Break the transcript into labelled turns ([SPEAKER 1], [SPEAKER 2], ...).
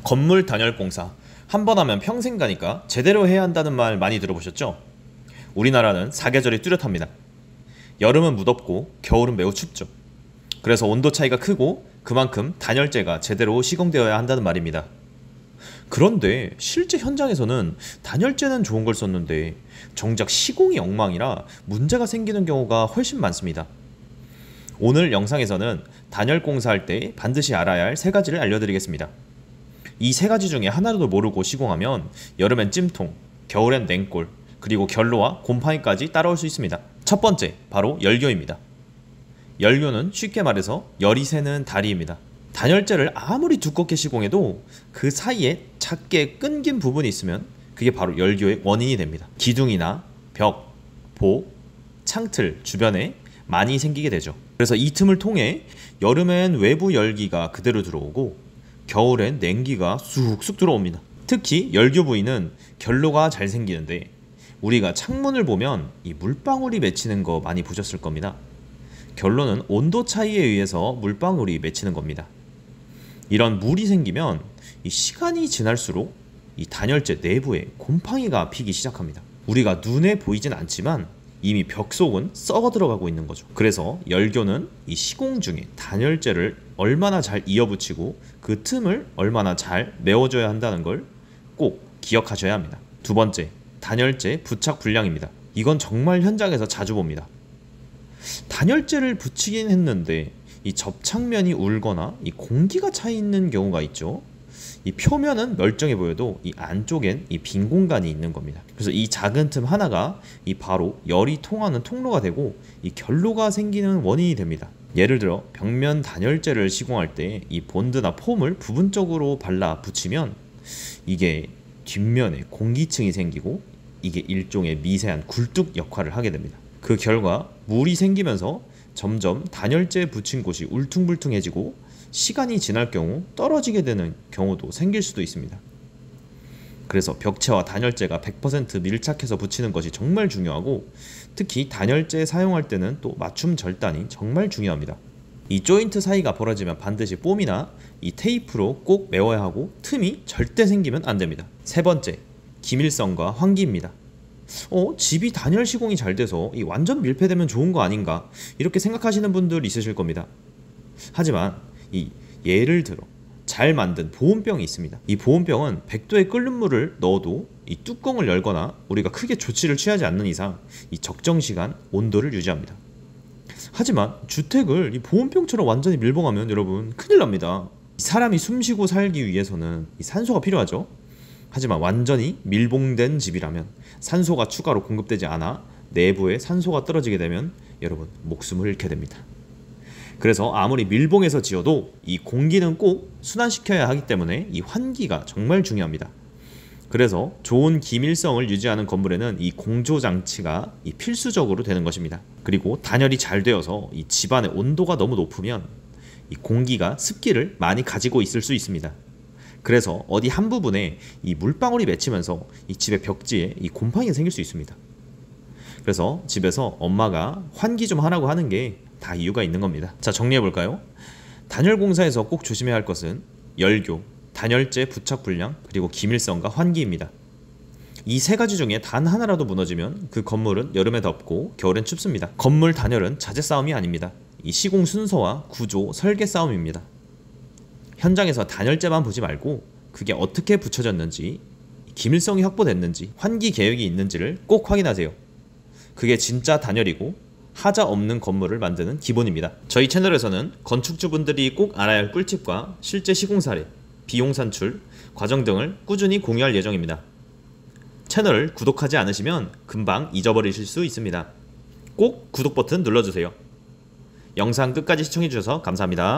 [SPEAKER 1] 건물 단열공사 한 번 하면 평생 가니까 제대로 해야 한다는 말 많이 들어보셨죠? 우리나라는 사계절이 뚜렷합니다. 여름은 무덥고 겨울은 매우 춥죠. 그래서 온도 차이가 크고 그만큼 단열재가 제대로 시공되어야 한다는 말입니다. 그런데 실제 현장에서는 단열재는 좋은 걸 썼는데 정작 시공이 엉망이라 문제가 생기는 경우가 훨씬 많습니다. 오늘 영상에서는 단열 공사할 때 반드시 알아야 할 3가지를 알려드리겠습니다. 이 3가지 중에 하나라도 모르고 시공하면 여름엔 찜통, 겨울엔 냉골, 그리고 결로와 곰팡이까지 따라올 수 있습니다. 첫 번째, 바로 열교입니다. 열교는 쉽게 말해서 열이 새는 다리입니다. 단열재를 아무리 두껍게 시공해도 그 사이에 작게 끊긴 부분이 있으면 그게 바로 열교의 원인이 됩니다. 기둥이나 벽, 보, 창틀 주변에 많이 생기게 되죠. 그래서 이 틈을 통해 여름엔 외부 열기가 그대로 들어오고 겨울엔 냉기가 쑥쑥 들어옵니다. 특히 열교 부위는 결로가 잘 생기는데 우리가 창문을 보면 이 물방울이 맺히는 거 많이 보셨을 겁니다. 결로는 온도 차이에 의해서 물방울이 맺히는 겁니다. 이런 물이 생기면 이 시간이 지날수록 이 단열재 내부에 곰팡이가 피기 시작합니다. 우리가 눈에 보이진 않지만 이미 벽 속은 썩어 들어가고 있는 거죠. 그래서 열교는 이 시공 중에 단열재를 얼마나 잘 이어붙이고 그 틈을 얼마나 잘 메워줘야 한다는 걸 꼭 기억하셔야 합니다. 두 번째, 단열재 부착 불량입니다. 이건 정말 현장에서 자주 봅니다. 단열재를 붙이긴 했는데 이 접착면이 울거나 이 공기가 차 있는 경우가 있죠. 이 표면은 멀쩡해 보여도 이 안쪽엔 이 빈 공간이 있는 겁니다. 그래서 이 작은 틈 하나가 이 바로 열이 통하는 통로가 되고 이 결로가 생기는 원인이 됩니다. 예를 들어 벽면 단열재를 시공할 때 이 본드나 폼을 부분적으로 발라 붙이면 이게 뒷면에 공기층이 생기고 이게 일종의 미세한 굴뚝 역할을 하게 됩니다. 그 결과 물이 생기면서 점점 단열재 붙인 곳이 울퉁불퉁해지고 시간이 지날 경우 떨어지게 되는 경우도 생길 수도 있습니다. 그래서 벽체와 단열재가 100% 밀착해서 붙이는 것이 정말 중요하고 특히 단열재 사용할 때는 또 맞춤 절단이 정말 중요합니다. 이 조인트 사이가 벌어지면 반드시 폼이나 이 테이프로 꼭 메워야 하고 틈이 절대 생기면 안 됩니다. 세 번째, 기밀성과 환기입니다. 집이 단열 시공이 잘 돼서 이 완전 밀폐되면 좋은 거 아닌가 이렇게 생각하시는 분들 있으실 겁니다. 하지만 이 예를 들어 잘 만든 보온병이 있습니다. 이 보온병은 100도에 끓는 물을 넣어도 이 뚜껑을 열거나 우리가 크게 조치를 취하지 않는 이상 이 적정 시간 온도를 유지합니다. 하지만 주택을 이 보온병처럼 완전히 밀봉하면 여러분 큰일 납니다. 사람이 숨쉬고 살기 위해서는 이 산소가 필요하죠. 하지만 완전히 밀봉된 집이라면 산소가 추가로 공급되지 않아 내부에 산소가 떨어지게 되면 여러분 목숨을 잃게 됩니다. 그래서 아무리 밀봉해서 지어도 이 공기는 꼭 순환시켜야 하기 때문에 이 환기가 정말 중요합니다. 그래서 좋은 기밀성을 유지하는 건물에는 이 공조장치가 이 필수적으로 되는 것입니다. 그리고 단열이 잘 되어서 이 집안의 온도가 너무 높으면 이 공기가 습기를 많이 가지고 있을 수 있습니다. 그래서 어디 한 부분에 이 물방울이 맺히면서 이 집의 벽지에 이 곰팡이가 생길 수 있습니다. 그래서 집에서 엄마가 환기 좀 하라고 하는 게 다 이유가 있는 겁니다. 자, 정리해 볼까요? 단열 공사에서 꼭 조심해야 할 것은 열교, 단열재 부착 불량, 그리고 기밀성과 환기입니다. 이 3가지 중에 단 하나라도 무너지면 그 건물은 여름에 덥고 겨울엔 춥습니다. 건물 단열은 자재 싸움이 아닙니다. 이 시공 순서와 구조, 설계 싸움입니다. 현장에서 단열재만 보지 말고 그게 어떻게 붙여졌는지, 기밀성이 확보됐는지, 환기 계획이 있는지를 꼭 확인하세요. 그게 진짜 단열이고 하자 없는 건물을 만드는 기본입니다. 저희 채널에서는 건축주분들이 꼭 알아야 할 꿀팁과 실제 시공 사례, 비용 산출, 과정 등을 꾸준히 공유할 예정입니다. 채널을 구독하지 않으시면 금방 잊어버리실 수 있습니다. 꼭 구독 버튼 눌러주세요. 영상 끝까지 시청해주셔서 감사합니다.